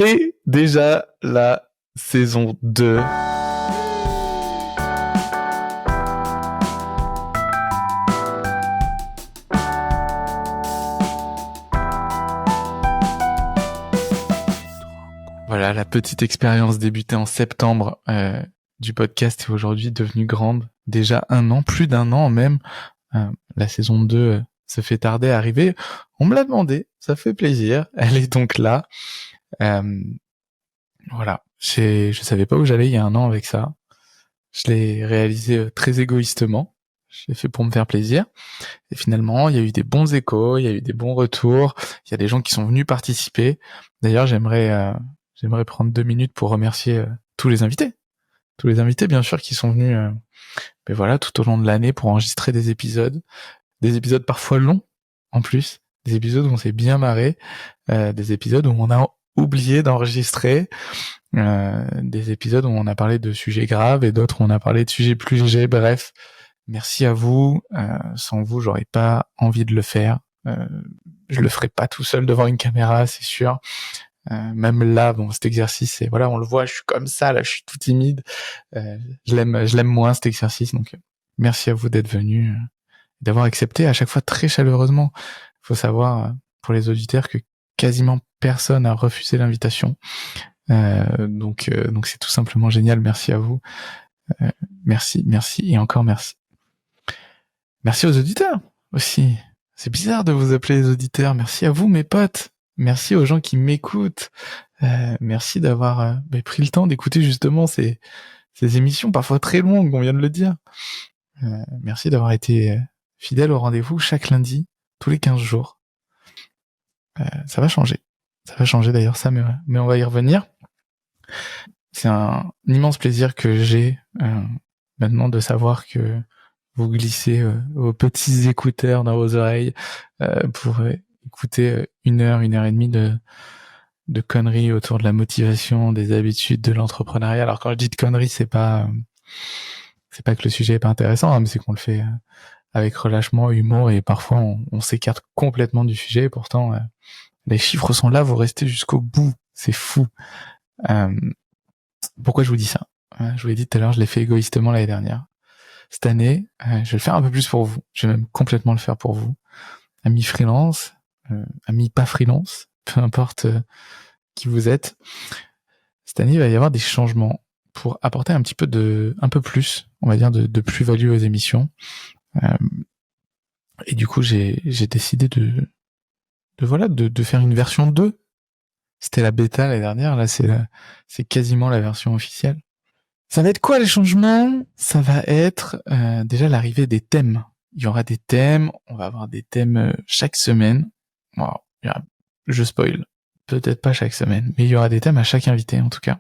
C'est déjà la saison 2. Voilà, la petite expérience débutée en septembre du podcast est aujourd'hui devenue grande. Déjà 1 an, plus d'1 an même. La saison 2 se fait tarder à arriver. On me l'a demandé, ça fait plaisir. Elle est donc là. Voilà, je savais pas où j'allais il y a 1 an avec ça. Je l'ai réalisé très égoïstement. Je l'ai fait pour me faire plaisir. Et finalement, il y a eu des bons échos, il y a eu des bons retours. Il y a des gens qui sont venus participer. D'ailleurs, j'aimerais prendre 2 minutes pour remercier tous les invités. Tous les invités, bien sûr, qui sont venus mais voilà, tout au long de l'année pour enregistrer des épisodes parfois longs, en plus. Des épisodes où on s'est bien marré. Des épisodes où on a oublié d'enregistrer. Des épisodes où on a parlé de sujets graves et d'autres où on a parlé de sujets plus légers. Bref, merci à vous. Sans vous, j'aurais pas envie de le faire. Je le ferais pas tout seul devant une caméra, c'est sûr. Même là, bon, cet exercice, c'est voilà, on le voit, je suis comme ça, là, je suis tout timide. Je l'aime moins cet exercice, donc merci à vous d'être venus, d'avoir accepté à chaque fois très chaleureusement. Il faut savoir pour les auditeurs que quasiment personne a refusé l'invitation. Donc c'est tout simplement génial. Merci à vous. Merci et encore merci. Merci aux auditeurs aussi. C'est bizarre de vous appeler les auditeurs. Merci à vous, mes potes. Merci aux gens qui m'écoutent. Merci d'avoir pris le temps d'écouter justement ces émissions parfois très longues, on vient de le dire. Merci d'avoir été fidèle au rendez-vous chaque lundi, tous les 15 jours. Ça va changer. Ça va changer d'ailleurs ça, mais on va y revenir. C'est un immense plaisir que j'ai maintenant de savoir que vous glissez vos petits écouteurs dans vos oreilles pour écouter 1 heure, 1 heure et demie de conneries autour de la motivation, des habitudes, de l'entrepreneuriat. Alors quand je dis de conneries, c'est pas que le sujet est pas intéressant, hein, mais c'est qu'on le fait avec relâchement, humour, et parfois on s'écarte complètement du sujet. Et pourtant, les chiffres sont là, vous restez jusqu'au bout. C'est fou. Pourquoi je vous dis ça? Je vous l'ai dit tout à l'heure, je l'ai fait égoïstement l'année dernière. Cette année, je vais le faire un peu plus pour vous. Je vais même complètement le faire pour vous. Amis freelance, amis pas freelance, peu importe qui vous êtes. Cette année, il va y avoir des changements pour apporter un peu plus, on va dire, de plus-value aux émissions. Et du coup, j'ai décidé de faire une version 2. C'était la bêta l'année dernière, là c'est quasiment la version officielle. Ça va être quoi les changements? Ça va être déjà l'arrivée des thèmes. Il y aura des thèmes, on va avoir des thèmes chaque semaine. Bon, je spoil, peut-être pas chaque semaine, mais il y aura des thèmes à chaque invité en tout cas.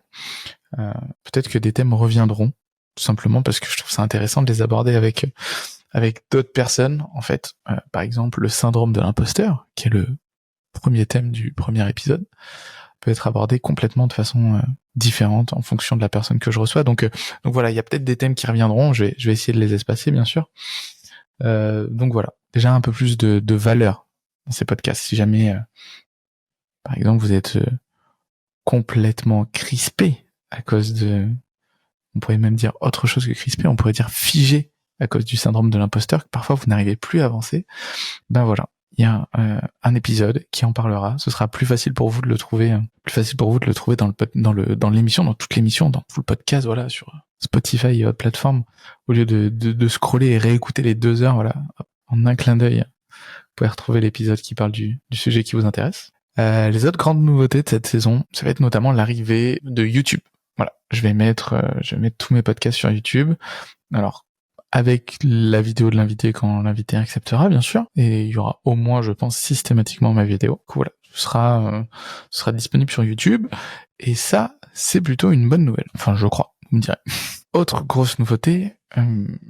Peut-être que des thèmes reviendront, tout simplement parce que je trouve ça intéressant de les aborder avec d'autres personnes, en fait. Par exemple, le syndrome de l'imposteur, qui est le premier thème du premier épisode, peut être abordé complètement de façon différente en fonction de la personne que je reçois. Donc voilà, il y a peut-être des thèmes qui reviendront, je vais essayer de les espacer, bien sûr. Donc voilà, déjà un peu plus de valeur dans ces podcasts. Si jamais, par exemple, vous êtes complètement crispé à cause on pourrait même dire autre chose que crispé, on pourrait dire figé à cause du syndrome de l'imposteur, que parfois vous n'arrivez plus à avancer, ben voilà, il y a un épisode qui en parlera. Ce sera plus facile pour vous de le trouver, dans l'émission, dans toute l'émission, dans tout le podcast, voilà, sur Spotify et autres plateformes, au lieu de scroller et réécouter les 2 heures, voilà, en un clin d'œil, vous pouvez retrouver l'épisode qui parle du sujet qui vous intéresse. Les autres grandes nouveautés de cette saison, ça va être notamment l'arrivée de YouTube. Voilà, je vais mettre tous mes podcasts sur YouTube. Alors, avec la vidéo de l'invité quand l'invité acceptera, bien sûr, et il y aura au moins, je pense, systématiquement ma vidéo. Voilà, ce sera disponible sur YouTube, et ça, c'est plutôt une bonne nouvelle. Enfin, je crois, vous me direz. Autre grosse nouveauté,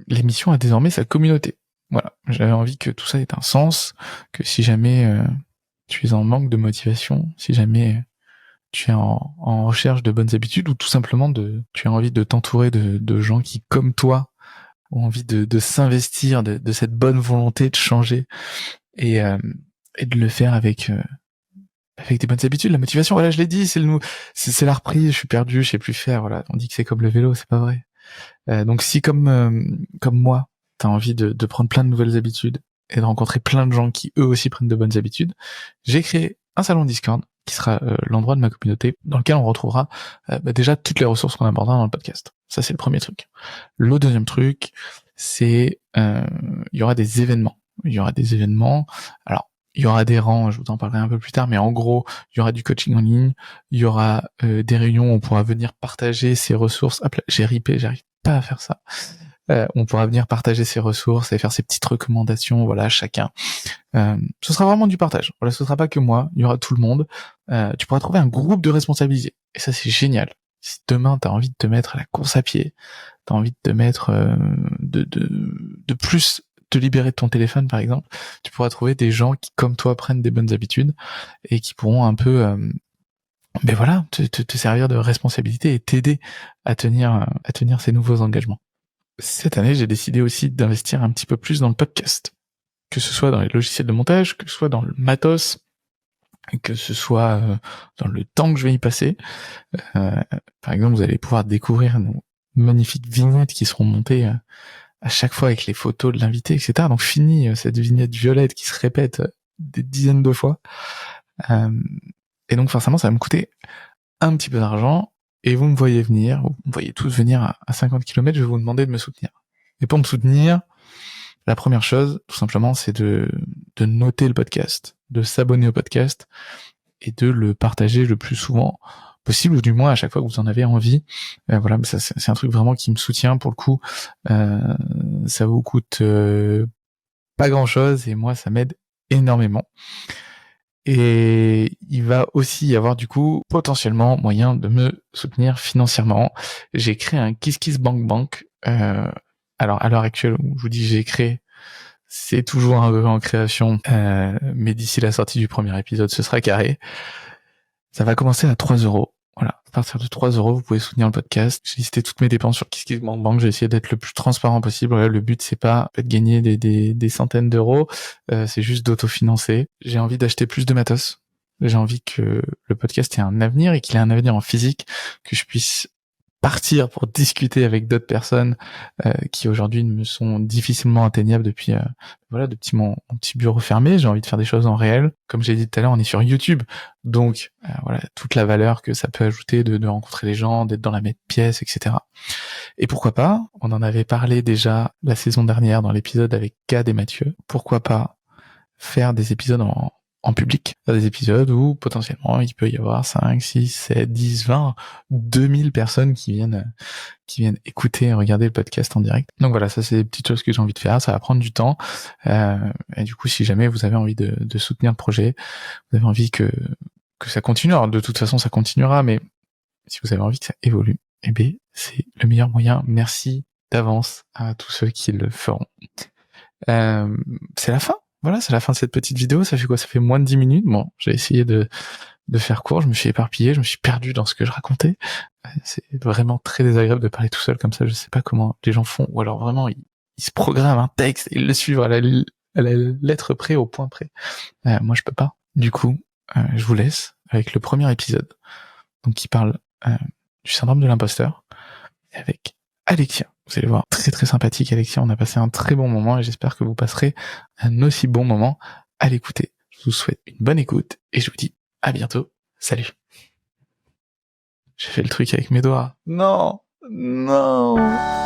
l'émission a désormais sa communauté. Voilà, j'avais envie que tout ça ait un sens, que si jamais tu es en manque de motivation, si jamais tu es en recherche de bonnes habitudes, ou tout simplement tu as envie de t'entourer de gens qui, comme toi, ont envie de s'investir, de cette bonne volonté de changer, et de le faire avec avec des bonnes habitudes. La motivation, voilà, je l'ai dit, c'est la reprise, je suis perdu, je sais plus faire, voilà. On dit que c'est comme le vélo, c'est pas vrai. Donc si comme moi, t'as envie de prendre plein de nouvelles habitudes et de rencontrer plein de gens qui eux aussi prennent de bonnes habitudes, j'ai créé un salon Discord qui sera l'endroit de ma communauté dans lequel on retrouvera déjà toutes les ressources qu'on abordera dans le podcast. Ça c'est le premier truc. Le deuxième truc, c'est il y aura des événements. Il y aura des événements. Alors il y aura des rangs, je vous en parlerai un peu plus tard, mais en gros, il y aura du coaching en ligne, il y aura des réunions où on pourra venir partager ses ressources. Hop là, j'ai ripé, j'arrive pas à faire ça. On pourra venir partager ses ressources et faire ses petites recommandations, voilà, chacun. Ce sera vraiment du partage. Voilà, ce sera pas que moi, il y aura tout le monde. Tu pourras trouver un groupe de responsabilisés. Et ça, c'est génial. Si demain, t'as envie de te mettre à la course à pied, t'as envie de te mettre, de plus te libérer de ton téléphone, par exemple, tu pourras trouver des gens qui, comme toi, prennent des bonnes habitudes et qui pourront un peu, ben voilà, te servir de responsabilité et t'aider à tenir ces nouveaux engagements. Cette année, j'ai décidé aussi d'investir un petit peu plus dans le podcast. Que ce soit dans les logiciels de montage, que ce soit dans le matos, que ce soit dans le temps que je vais y passer. Par exemple, vous allez pouvoir découvrir nos magnifiques vignettes qui seront montées à chaque fois avec les photos de l'invité, etc. Donc fini cette vignette violette qui se répète des dizaines de fois. Et donc forcément, ça va me coûter un petit peu d'argent. Et vous me voyez venir, vous me voyez tous venir à 50 km, je vais vous demander de me soutenir. Et pour me soutenir, la première chose, tout simplement, c'est de noter le podcast, de s'abonner au podcast et de le partager le plus souvent possible, ou du moins à chaque fois que vous en avez envie. Voilà, mais ça, c'est un truc vraiment qui me soutient pour le coup. Ça vous coûte pas grand-chose et moi, ça m'aide énormément. Et il va aussi y avoir du coup potentiellement moyen de me soutenir financièrement. J'ai créé un KissKissBankBank. Alors à l'heure actuelle où je vous dis j'ai créé, c'est toujours un peu en création, mais d'ici la sortie du premier épisode, ce sera carré. Ça va commencer à 3€. Voilà, à partir de 3€, vous pouvez soutenir le podcast. J'ai listé toutes mes dépenses sur KissKissBankBank. J'ai essayé d'être le plus transparent possible. Voilà, le but, c'est pas de gagner des centaines d'euros, c'est juste d'autofinancer. J'ai envie d'acheter plus de matos. J'ai envie que le podcast ait un avenir et qu'il ait un avenir en physique, que je puisse partir pour discuter avec d'autres personnes qui aujourd'hui me sont difficilement atteignables depuis depuis mon petit bureau fermé. J'ai envie de faire des choses en réel. Comme j'ai dit tout à l'heure, on est sur YouTube, donc voilà toute la valeur que ça peut ajouter de rencontrer les gens, d'être dans la même pièce, etc. Et pourquoi pas, on en avait parlé déjà la saison dernière dans l'épisode avec Gad et Mathieu, pourquoi pas faire des épisodes en public, des épisodes où potentiellement il peut y avoir 5, 6, 7, 10, 20, 2000 personnes qui viennent écouter et regarder le podcast en direct. Donc voilà, ça c'est des petites choses que j'ai envie de faire, ça va prendre du temps. Et du coup, si jamais vous avez envie de soutenir le projet, vous avez envie que ça continue, alors de toute façon ça continuera, mais si vous avez envie que ça évolue, eh bien c'est le meilleur moyen. Merci d'avance à tous ceux qui le feront. C'est la fin. Voilà, c'est la fin de cette petite vidéo. Ça fait quoi? Ça fait moins de 10 minutes. Bon, j'ai essayé de faire court. Je me suis éparpillé. Je me suis perdu dans ce que je racontais. C'est vraiment très désagréable de parler tout seul comme ça. Je sais pas comment les gens font. Ou alors vraiment, ils se programment un texte et ils le suivent à la lettre près, au point près. Moi, je peux pas. Du coup, je vous laisse avec le premier épisode. Donc, qui parle du syndrome de l'imposteur. Avec Alexia. Vous allez voir, très très sympathique Alexia, on a passé un très bon moment et j'espère que vous passerez un aussi bon moment à l'écouter. Je vous souhaite une bonne écoute et je vous dis à bientôt. Salut. J'ai fait le truc avec mes doigts. Non, non.